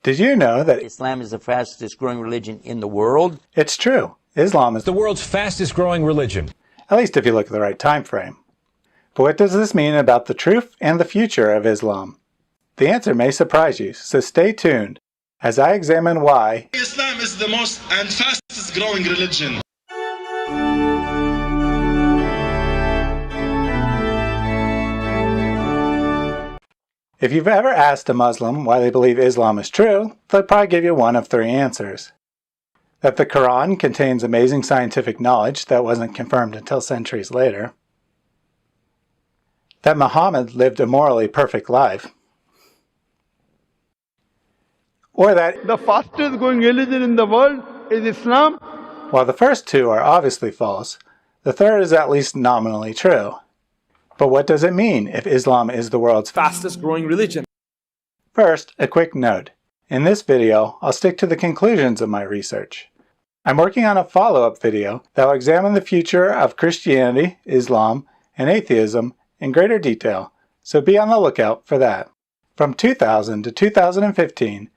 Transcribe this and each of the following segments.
Did you know that Islam is the fastest growing religion in the world? It's true. Islam is the world's fastest growing religion. At least if you look at the right time frame. But what does this mean about the truth and the future of Islam? The answer may surprise you, so stay tuned as I examine why Islam is the most and fastest growing religion. If you've ever asked a Muslim why they believe Islam is true, they'll probably give you one of three answers. That the Quran contains amazing scientific knowledge that wasn't confirmed until centuries later. That Muhammad lived a morally perfect life. Or that the fastest growing religion in the world is Islam. While the first two are obviously false, the third is at least nominally true. But what does it mean if Islam is the world's fastest growing religion? First, a quick note. In this video, I'll stick to the conclusions of my research. I'm working on a follow-up video that will examine the future of Christianity, Islam, and atheism in greater detail, so be on the lookout for that. From 2000 to 2015,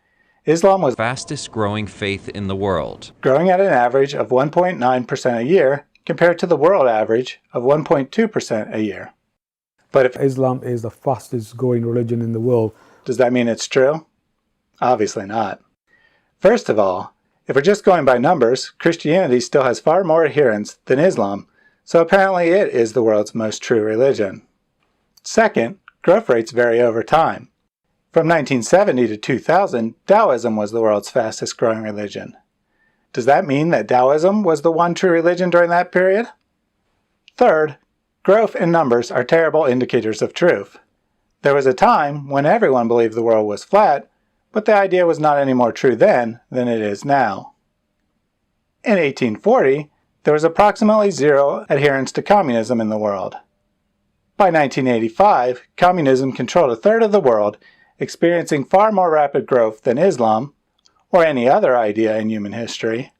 Islam was the fastest growing faith in the world, growing at an average of 1.9% a year compared to the world average of 1.2% a year. But if Islam is the fastest growing religion in the world, does that mean it's true? Obviously not. First of all, if we're just going by numbers, Christianity still has far more adherents than Islam, so apparently it is the world's most true religion. Second, growth rates vary over time. From 1970 to 2000, Taoism was the world's fastest growing religion. Does that mean that Taoism was the one true religion during that period? Third, growth and numbers are terrible indicators of truth. There was a time when everyone believed the world was flat, but the idea was not any more true then than it is now. In 1840, there was approximately zero adherence to communism in the world. By 1985, communism controlled a third of the world, experiencing far more rapid growth than Islam, or any other idea in human history.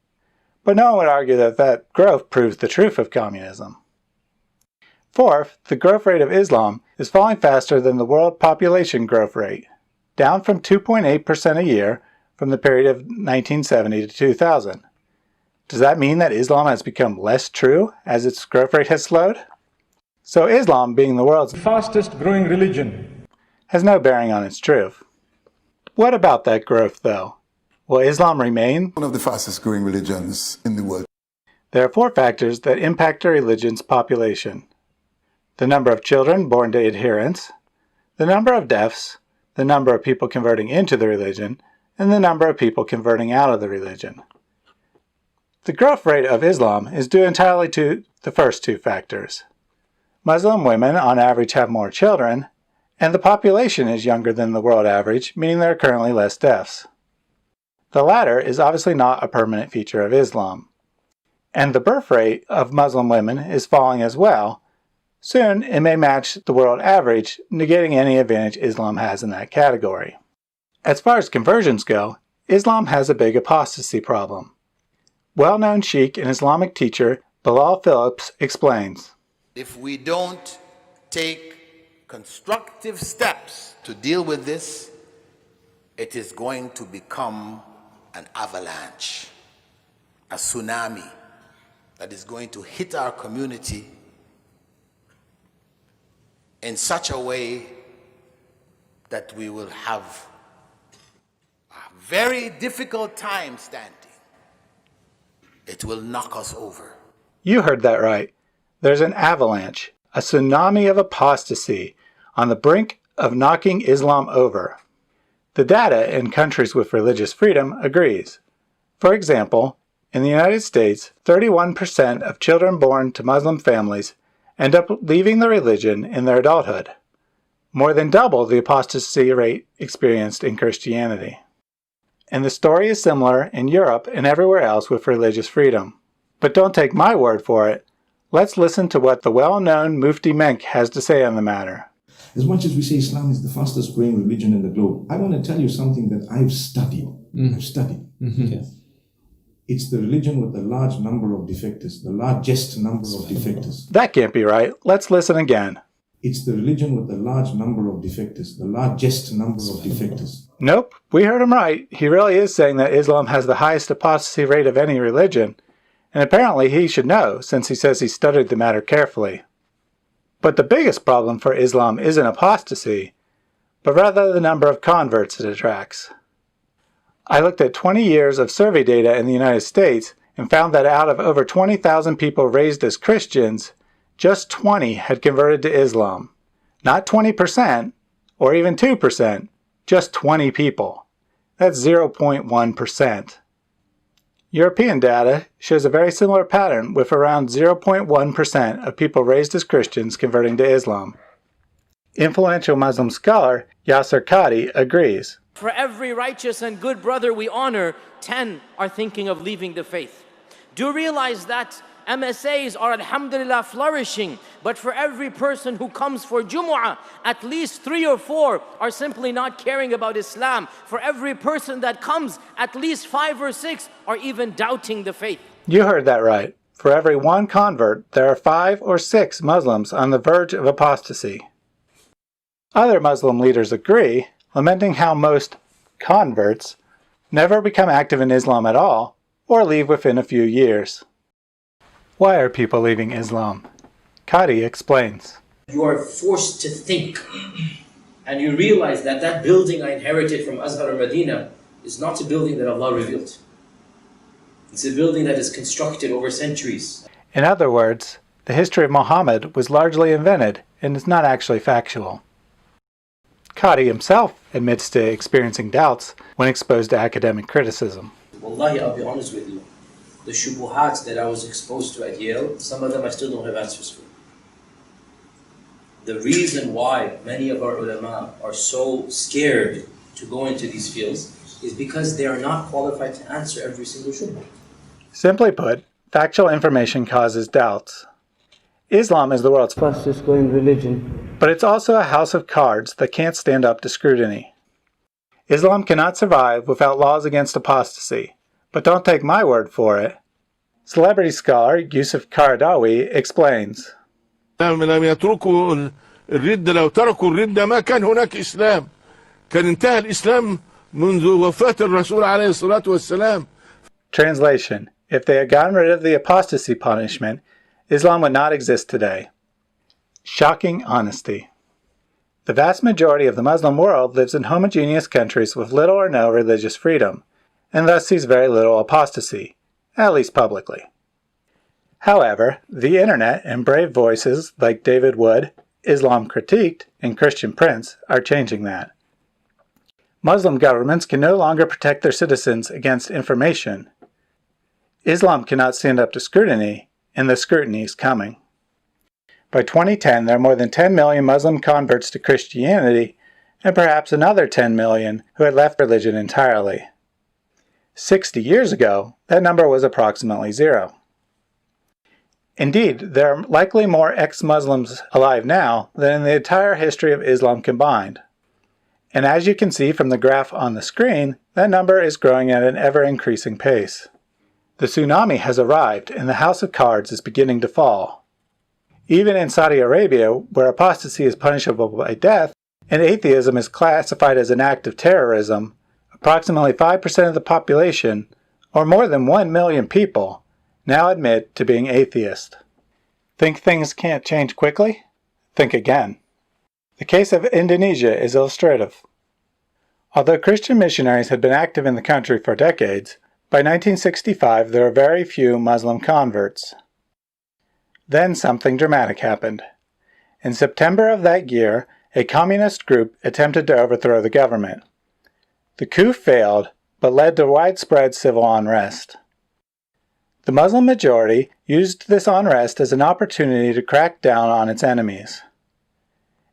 But no one would argue that that growth proves the truth of communism. Fourth, the growth rate of Islam is falling faster than the world population growth rate, down from 2.8% a year from the period of 1970 to 2000. Does that mean that Islam has become less true as its growth rate has slowed? So Islam, being the world's fastest growing religion, has no bearing on its truth. What about that growth, though? Will Islam remain one of the fastest growing religions in the world? There are four factors that impact a religion's population: the number of children born to adherents, the number of deaths, the number of people converting into the religion, and the number of people converting out of the religion. The growth rate of Islam is due entirely to the first two factors. Muslim women on average have more children, and the population is younger than the world average, meaning there are currently less deaths. The latter is obviously not a permanent feature of Islam. And the birth rate of Muslim women is falling as well. Soon it may match the world average, negating any advantage Islam has in that category. As far as conversions go, Islam has a big apostasy problem. Well-known Sheikh and Islamic teacher Bilal Phillips explains, if we don't take constructive steps to deal with this, it is going to become an avalanche, a tsunami that is going to hit our community in such a way that we will have a very difficult time standing. It will knock us over. You heard that right. There's an avalanche, a tsunami of apostasy, on the brink of knocking Islam over. The data in countries with religious freedom agrees. For example, in the United States, 31% of children born to Muslim families end up leaving the religion in their adulthood, more than double the apostasy rate experienced in Christianity. And the story is similar in Europe and everywhere else with religious freedom. But don't take my word for it. Let's listen to what the well-known Mufti Menk has to say on the matter. As much as we say Islam is the fastest growing religion in the globe, I want to tell you something that I've studied. Yes. It's the religion with the large number of defectors, the largest number of defectors. That can't be right. Let's listen again. It's the religion with the large number of defectors, the largest number of defectors. Nope, we heard him right. He really is saying that Islam has the highest apostasy rate of any religion, and apparently he should know, since he says he studied the matter carefully. But the biggest problem for Islam isn't apostasy, but rather the number of converts it attracts. I looked at 20 years of survey data in the United States and found that out of over 20,000 people raised as Christians, just 20 had converted to Islam. Not 20%, or even 2%, just 20 people. That's 0.1%. European data shows a very similar pattern, with around 0.1% of people raised as Christians converting to Islam. Influential Muslim scholar Yasser Qadi agrees. For every righteous and good brother we honor, 10 are thinking of leaving the faith. Do realize that MSAs are alhamdulillah flourishing, but for every person who comes for Jumu'ah, at least 3 or 4 are simply not caring about Islam. For every person that comes, at least 5 or 6 are even doubting the faith. You heard that right. For every one convert, there are 5 or 6 Muslims on the verge of apostasy. Other Muslim leaders agree, lamenting how most converts never become active in Islam at all, or leave within a few years. Why are people leaving Islam? Qadi explains. You are forced to think, and you realize that that building I inherited from Azhar or Medina is not a building that Allah revealed. It's a building that is constructed over centuries. In other words, the history of Muhammad was largely invented and is not actually factual. Qadi himself admits to experiencing doubts when exposed to academic criticism. Wallahi, I'll be honest with you. The shubuhats that I was exposed to at Yale, some of them I still don't have answers for. The reason why many of our ulama are so scared to go into these fields is because they are not qualified to answer every single shubha. Simply put, factual information causes doubts. Islam is the world's fastest growing religion, but it's also a house of cards that can't stand up to scrutiny. Islam cannot survive without laws against apostasy, but don't take my word for it. Celebrity scholar Yusuf Qaradawi explains. لم يتركوا الردة لو تركوا الردة ما كان هناك إسلام كان انتهى الإسلام منذ وفاة الرسول عليه الصلاة والسلام. Translation: If they had gotten rid of the apostasy punishment, Islam would not exist today. Shocking honesty. The vast majority of the Muslim world lives in homogeneous countries with little or no religious freedom, and thus sees very little apostasy, at least publicly. However, the internet and brave voices like David Wood, Islam Critiqued, and Christian Prince are changing that. Muslim governments can no longer protect their citizens against information. Islam cannot stand up to scrutiny, and the scrutiny is coming. By 2010, there are more than 10 million Muslim converts to Christianity, and perhaps another 10 million who had left religion entirely. 60 years ago, that number was approximately 0. Indeed, there are likely more ex-Muslims alive now than in the entire history of Islam combined. And as you can see from the graph on the screen, that number is growing at an ever-increasing pace. The tsunami has arrived and the house of cards is beginning to fall. Even in Saudi Arabia, where apostasy is punishable by death and atheism is classified as an act of terrorism, approximately 5% of the population, or more than 1 million people, now admit to being atheist. Think things can't change quickly? Think again. The case of Indonesia is illustrative. Although Christian missionaries had been active in the country for decades, by 1965 there were very few Muslim converts. Then something dramatic happened. In September of that year, a communist group attempted to overthrow the government. The coup failed, but led to widespread civil unrest. The Muslim majority used this unrest as an opportunity to crack down on its enemies.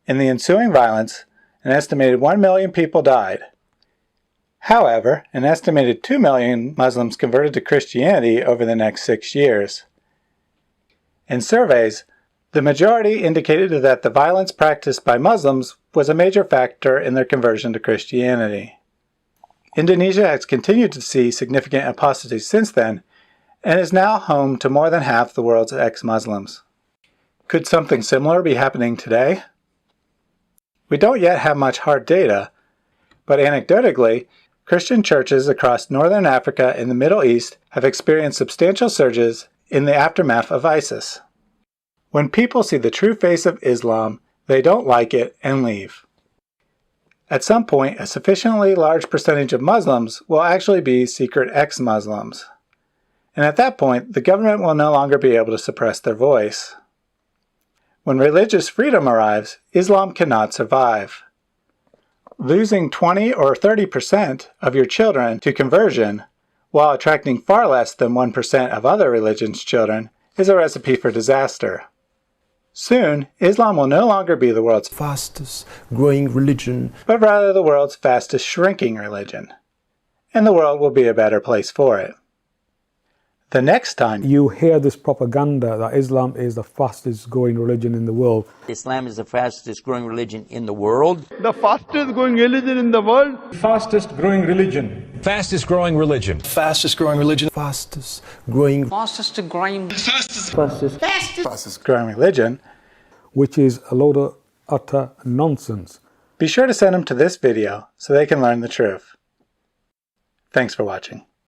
In the ensuing violence, an estimated 1 million people died. However, an estimated 2 million Muslims converted to Christianity over the next 6 years. In surveys, the majority indicated that the violence practiced by Muslims was a major factor in their conversion to Christianity. Indonesia has continued to see significant apostasy since then, and is now home to more than half the world's ex-Muslims. Could something similar be happening today? We don't yet have much hard data, but anecdotally, Christian churches across northern Africa and the Middle East have experienced substantial surges in the aftermath of ISIS. When people see the true face of Islam, they don't like it and leave. At some point, a sufficiently large percentage of Muslims will actually be secret ex-Muslims. And at that point, the government will no longer be able to suppress their voice. When religious freedom arrives, Islam cannot survive. Losing 20 or 30% of your children to conversion, while attracting far less than 1% of other religions' children, is a recipe for disaster. Soon, Islam will no longer be the world's fastest growing religion, but rather the world's fastest shrinking religion. And the world will be a better place for it. The next time you hear this propaganda that Islam is the fastest growing religion in the world, Islam is the fastest growing religion in the world. The fastest growing religion in the world. Fastest growing religion. Fastest growing religion. Fastest growing religion. Fastest growing. Fastest growing religion, which is a load of utter nonsense. Be sure to send them to this video so they can learn the truth. Thanks for watching.